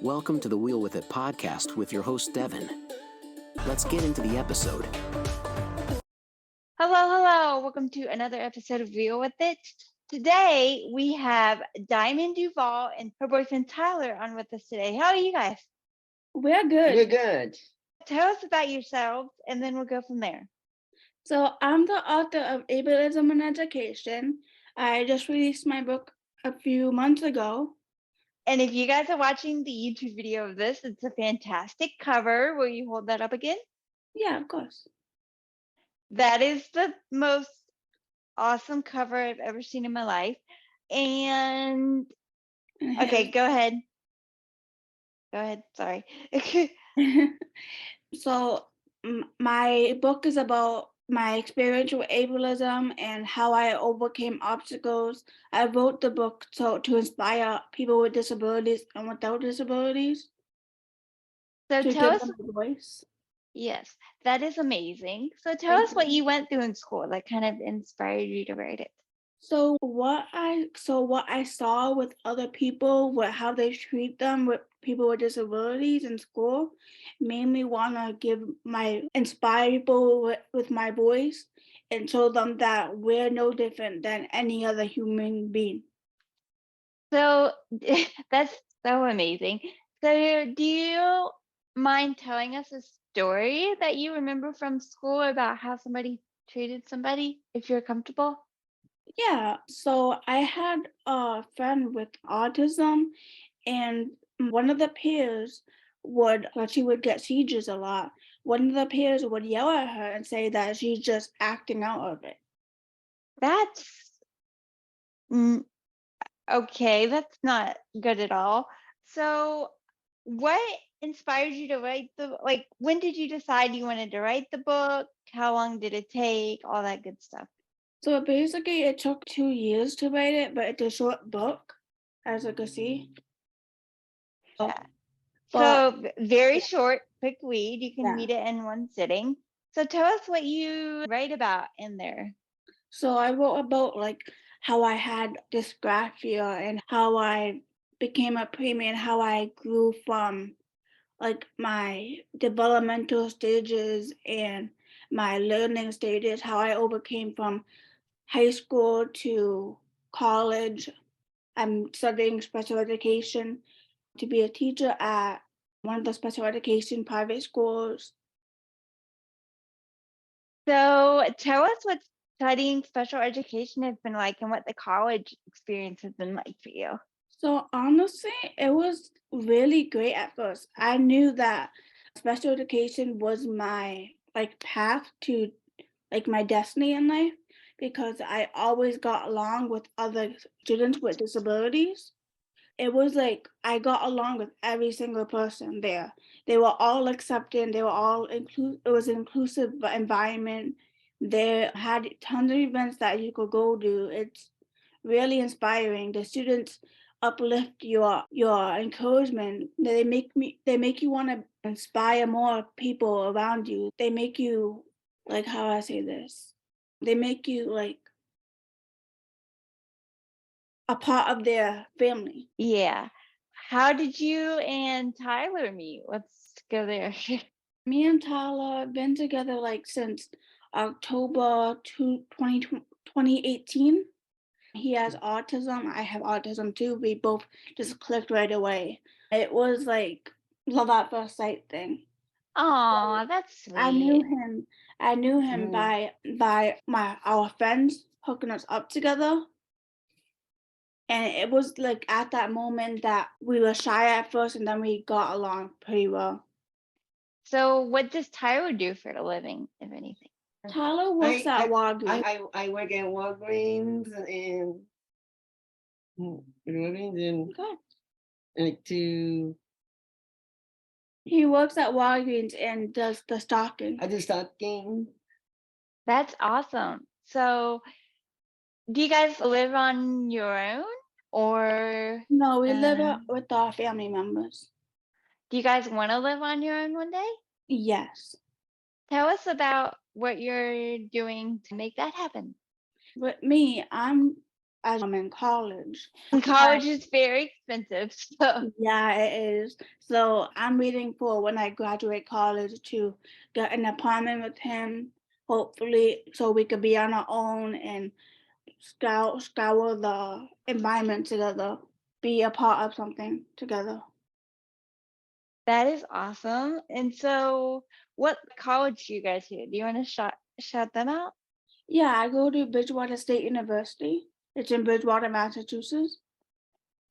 Welcome to the Wheel With It podcast with your host, Devon. Let's get into the episode. Hello. Welcome to another episode of Wheel With It. Today, we have Diamond Doval and her boyfriend Tylor on with us today. How are you guys? We're good. We're good. Tell us about yourselves, and then we'll go from there. So I'm the author of Ableism in Education. I just released my book a few months ago. And if you guys are watching the YouTube video of this, it's a fantastic cover. Will you hold that up again? Yeah, of course. That is the most awesome cover I've ever seen in my life. And okay, go ahead. Sorry. So my book is about my experience with ableism and how I overcame obstacles. I wrote the book to inspire people with disabilities and without disabilities. So to tell give us. them a voice. Yes, that is amazing. So tell us what you went through in school that kind of inspired you to write it. So what I saw with other people, with how they treat them with people with disabilities in school, made me want to inspire people with my voice and show them that we're no different than any other human being. So that's so amazing. So do you mind telling us a story that you remember from school about how somebody treated somebody, if you're comfortable? Yeah, so I had a friend with autism, and one of the peers she would get seizures a lot. One of the peers would yell at her and say that she's just acting out of it. That's okay. That's not good at all. So what inspired you to write when did you decide you wanted to write the book? How long did it take? All that good stuff. So basically it took 2 years to write it, but it's a short book, as you can see. Yeah. So very short, quick read. You can read it in one sitting. So tell us what you write about in there. So I wrote about how I had dysgraphia and how I became a preemie and how I grew from my developmental stages and my learning stages, how I overcame from high school to college. I'm studying special education to be a teacher at one of the special education private schools. So tell us what studying special education has been like and what the college experience has been like for you. So honestly, it was really great at first. I knew that special education was my path to my destiny in life because I always got along with other students with disabilities. It was I got along with every single person there. They were all accepting, they were all it was an inclusive environment. They had tons of events that you could go to. It's really inspiring. The students uplift your encouragement. They make you want to inspire more people around you. They make you how I say this. They make you a part of their family. Yeah. How did you and Tylor meet? Let's go there. Me and Tyler have been together since October 2018. He has autism. I have autism too. We both just clicked right away. It was love at first sight thing. Oh, that's sweet. I knew him by our friends hooking us up together. And it was at that moment that we were shy at first and then we got along pretty well. So what does Tylor do for a living, if anything? Tyler works at Walgreens. I work at Walgreens He works at Walgreens and does the stocking. I do stocking. That's awesome. So do you guys live on your own or? No, we live with our family members. Do you guys want to live on your own one day? Yes. Tell us about what you're doing to make that happen. With me, as I'm in college. And college is very expensive, so Yeah, it is. So I'm waiting for when I graduate college to get an apartment with him, hopefully, so we could be on our own and scour the environment together, be a part of something together. that is awesome. And so, what college do you guys do? Do you want to shout them out? Yeah, I go to Bridgewater State University. It's in Bridgewater, Massachusetts.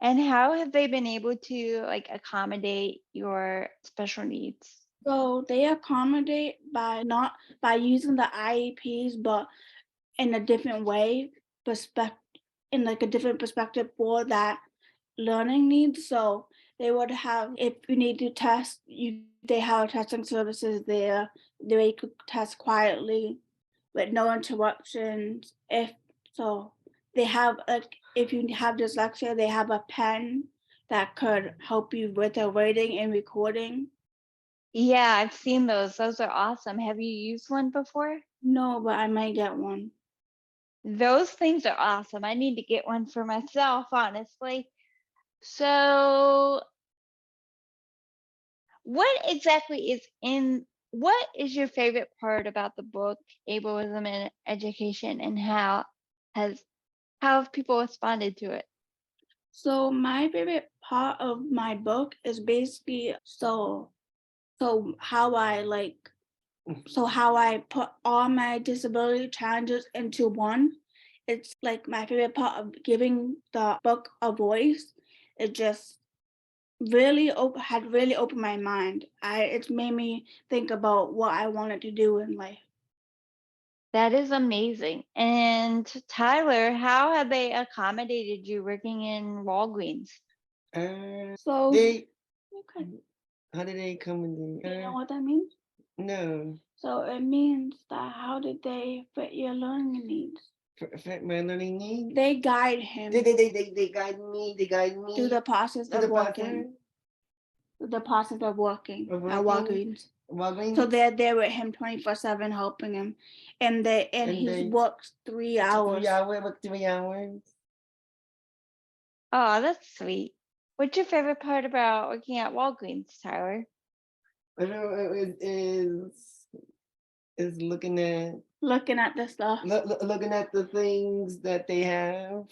And how have they been able to like accommodate your special needs? So they accommodate by not by using the IEPs, but in a different way, in like a different perspective for that learning needs. So they would have, if you need to test, they have testing services there. They could test quietly with no interruptions. If so, they have if you have dyslexia, they have a pen that could help you with the writing and recording. Yeah, I've seen those. Those are awesome. Have you used one before? No, but I might get one. Those things are awesome. I need to get one for myself, honestly. So, what is your favorite part about the book, Ableism and Education, and has how have people responded to it? So my favorite part of my book is basically how I how I put all my disability challenges into one. It's like my favorite part of giving the book a voice. It just had really opened my mind. It's made me think about what I wanted to do in life. That is amazing. And Tyler, how have they accommodated you working in Walgreens? So They okay, how did they come in you know what that means? no. So it means that how did they fit your learning needs? Affect my learning needs. They guide him They guide me. They guide me through the process to of the working. The process of working Of at working. Walgreens. Walgreens. So they're there with him 24/7 helping him. And he they- works 3 hours. 3 hours. What 3 hours? Oh, that's sweet. What's your favorite part about working at Walgreens, Tyler? I know is looking at the stuff. looking at the things that they have.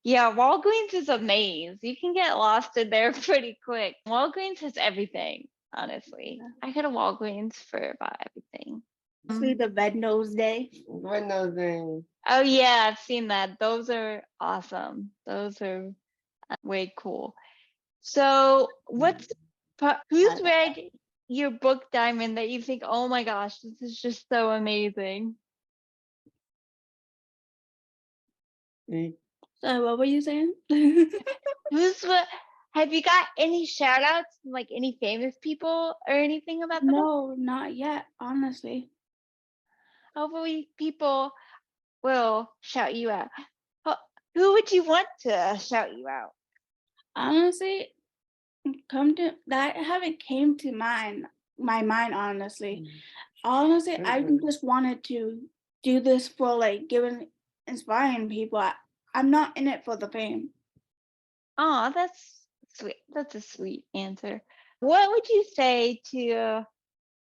Yeah, Walgreens is a maze. You can get lost in there pretty quick. Walgreens has everything, honestly. I go to Walgreens for about everything. See the red nose day. What those things? Oh yeah, I've seen that. Those are awesome. Those are way cool. So, who's read your book, Diamond, that you think, oh my gosh, this is just so amazing? So what were you saying? Have you got any shout outs from like any famous people or anything about the book? No, not yet, honestly. Hopefully people will shout you out. Who would you want to shout you out? Honestly, that haven't came to my mind, honestly. Honestly, I just wanted to do this for like inspiring people. I'm not in it for the fame. Oh, that's sweet. That's a sweet answer. What would you say to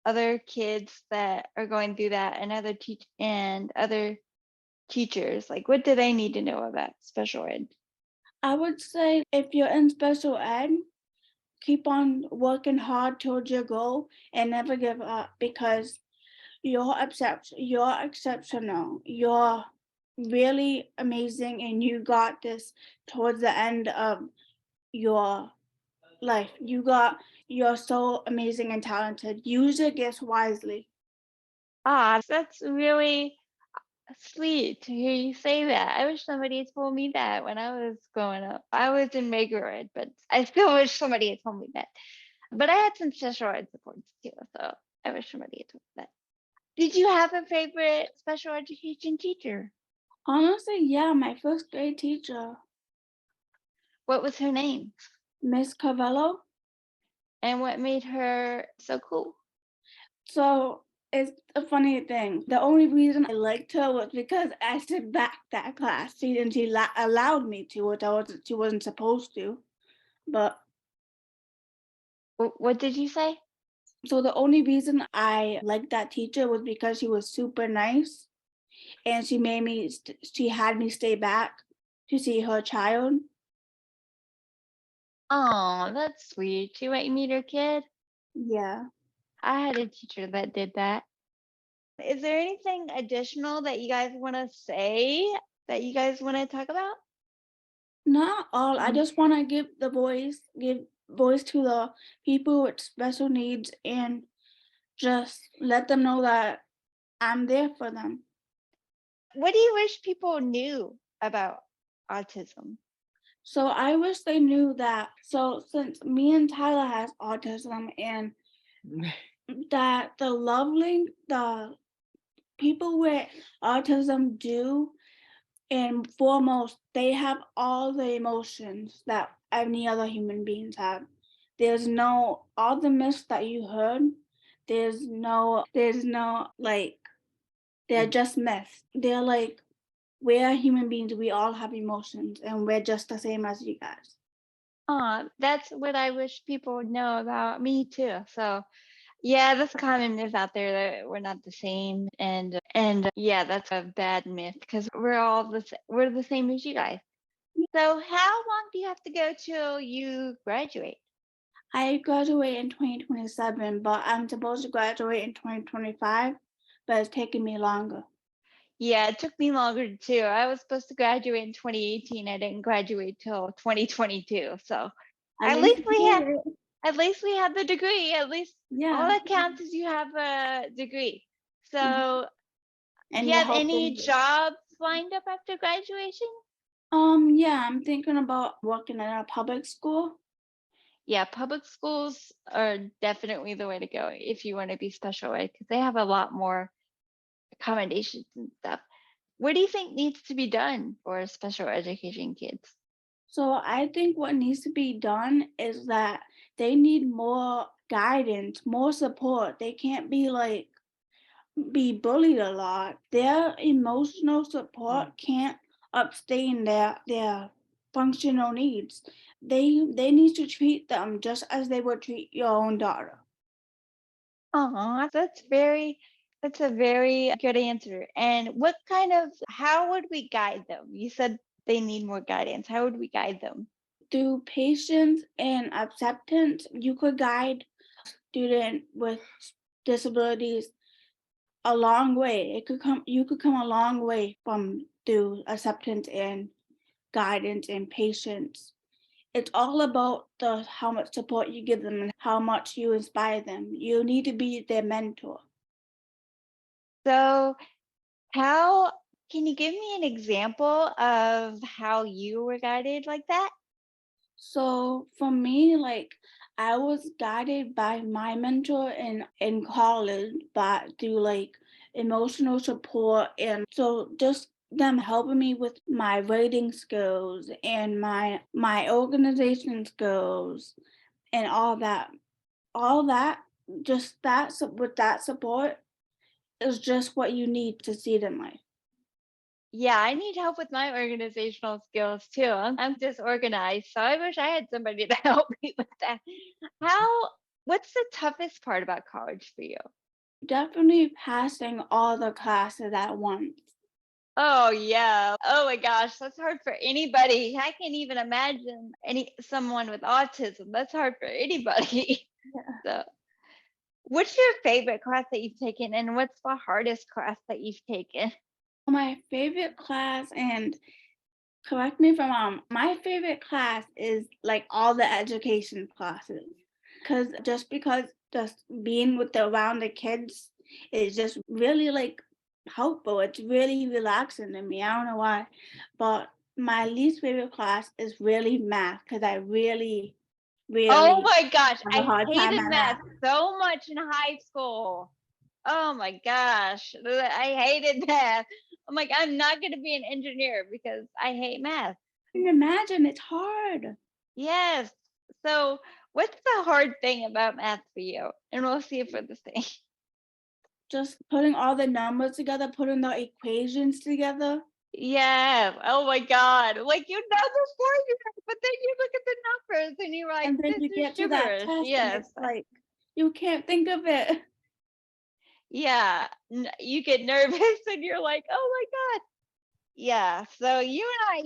other kids that are going through that and other teachers? Like, what do they need to know about special ed? I would say if you're in special ed, keep on working hard towards your goal and never give up because you're exceptional. You're really amazing and you got this towards the end of your life. You're so amazing and talented. Use your gifts wisely. Ah, that's really sweet to hear you say that. I wish somebody had told me that when I was growing up. I was in regular ed, but I still wish somebody had told me that. But I had some special ed supports too, so I wish somebody had told me that. Did you have a favorite special education teacher? Honestly, yeah, my first grade teacher, What was her name? Miss Cavello. And what made her so cool? So It's a funny thing. The only reason I liked her was because I stood back that class. She allowed me to, which she wasn't supposed to. But What did you say? so the only reason I liked that teacher was because she was super nice, and she had me stay back to see her child. Oh, that's sweet. She let you meet her kid? Yeah. I had a teacher that did that. Is there anything additional that you guys want to say that you guys want to talk about? Not all. I just want to give voice to the people with special needs, and just let them know that I'm there for them. What do you wish people knew about autism? So I wish they knew that. So since me and Tyler has autism, and that the people with autism do, and foremost, they have all the emotions that any other human beings have. There's no all the myths that you heard. There's no like they're just myths. They're like we're human beings. We all have emotions, and we're just the same as you guys. That's what I wish people would know about me too. So yeah, that's a common myth out there that we're not the same, and yeah, that's a bad myth because we're the same as you guys. So how long do you have to go till you graduate? I graduate in 2027, but I'm supposed to graduate in 2025, but it's taking me longer. Yeah, it took me longer too. I was supposed to graduate in 2018. I didn't graduate till 2022. So At at least least you we have did it. at least we have the degree. At least all Yeah. that counts is you have a degree. So do And you you're have any helping. jobs lined up after graduation? Yeah, I'm thinking about working at a public school. Yeah, public schools are definitely the way to go if you want to be special ed because they have a lot more accommodations and stuff. What do you think needs to be done for special education kids? So I think what needs to be done is that they need more guidance, more support. They can't be bullied a lot. Their emotional support can't abstain their functional needs. They need to treat them just as they would treat your own daughter. That's a very good answer. And how would we guide them? You said they need more guidance. How would we guide them? Through patience and acceptance, you could guide a student with disabilities a long way. You could come a long way from through acceptance and guidance and patience. It's all about the how much support you give them and how much you inspire them. You need to be their mentor. So, how can you give me an example of how you were guided like that? So for me, like I was guided by my mentor in college, but through like emotional support, and so just them helping me with my writing skills and my organization skills and all that just with that support is just what you need to see in life. Yeah, I need help with my organizational skills too. I'm disorganized, so I wish I had somebody to help me with that. How, what's the toughest part about college for you? Definitely passing all the classes at once. Oh yeah. Oh my gosh, that's hard for anybody. I can't even imagine someone with autism. That's hard for anybody. Yeah. So, what's your favorite class that you've taken, and what's the hardest class that you've taken? My favorite class, and correct me if I'm wrong, my favorite class is like all the education classes. Because just being with around the kids is just really like helpful. It's really relaxing to me. I don't know why. But my least favorite class is really math because I really, Oh really my gosh, have a I hard time hated at math math. so much in high school. Oh my gosh, I hated math. I'm like, I'm not going to be an engineer because I hate math. I can imagine it's hard. Yes. So, what's the hard thing about math for you? And we'll see if we're the same. just putting all the numbers together, putting the equations together. Yeah. Oh my God. Like you know the formula, but then you look at the numbers and you're like, And then this you is get to that gibberish. test and Yes. it's like, you can't think of it. Yeah. You get nervous and you're like, oh my God. Yeah. So you and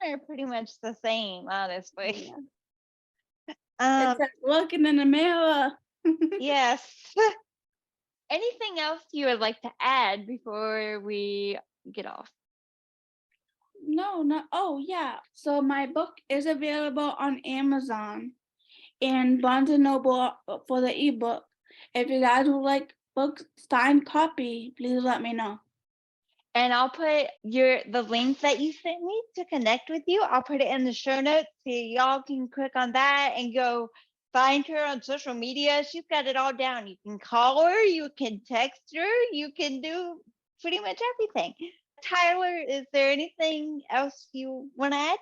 I are pretty much the same, honestly. Yeah. It's like looking in the mirror. Yes. Anything else you would like to add before we get off? No, no. Oh, yeah. So my book is available on Amazon and Barnes and Noble for the ebook. If you guys would like books signed copy, please let me know. And I'll put the link that you sent me to connect with you. I'll put it in the show notes so y'all can click on that and go find her on social media. She's got it all down. You can call her, you can text her, you can do pretty much everything. Tyler, is there anything else you want to add?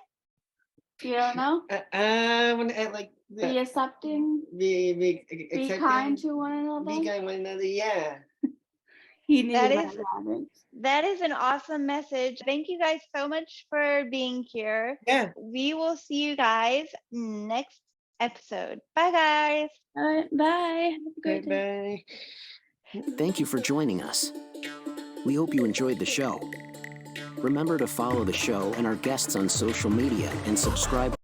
You don't know? I want to add like Be accepting, be be accepting, kind to one be another. kind one another. Yeah. He needed That that is- guidance. That is an awesome message. Thank you guys so much for being here. Yeah. We will see you guys next episode. Bye, guys. All right, bye. Have a great day. Bye. Thank you for joining us. We hope you enjoyed the show. Remember to follow the show and our guests on social media and subscribe